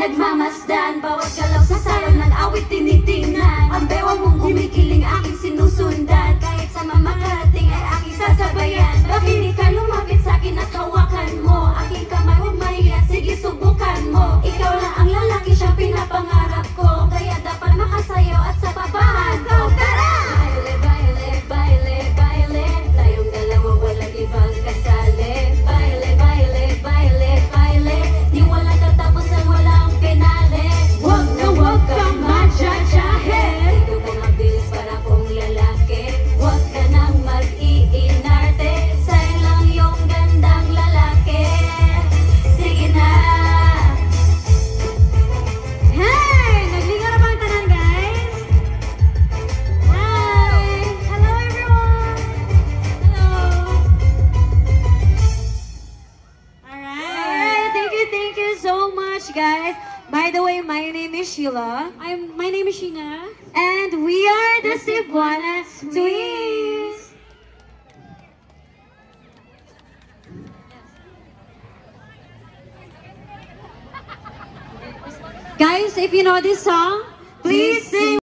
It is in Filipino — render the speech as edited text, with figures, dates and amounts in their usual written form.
nagmamasdan. Bawat galaw sa salon ng awit tinitingnan. Ang bewang mong gumigiling aking sinusundan. Kahit sa mamakarating ay aking sasabayan. Bakit ka lumapit sa'kin at hawakan mo aking kamay, huwag mahiya, sige subukan mo. Ikaw lang ang lalaki, siyang pinapangarap ko. Kaya dapat makasayaw at sa pabahan ko. Tara! Baile, baile, baile, baile. Tayong dalawa walang ibang kasali. Baile, baile, baile, baile. Di walang katapusan, walang finale. Huwag na huwag kang madyajahe. Dito ka mabilis para kong lalaki. Huwag ka nang mag-iinarte. Sayang lang yung gandang lalaki. Sige na. Hey! Naglinga na ba ang tanan, guys? Hi! Hello, everyone! Hello! Alright! Thank you so much, guys. By the way, my name is Sheila. My name is Sheena. And we are the Cebuana Twins. Guys, if you know this song, please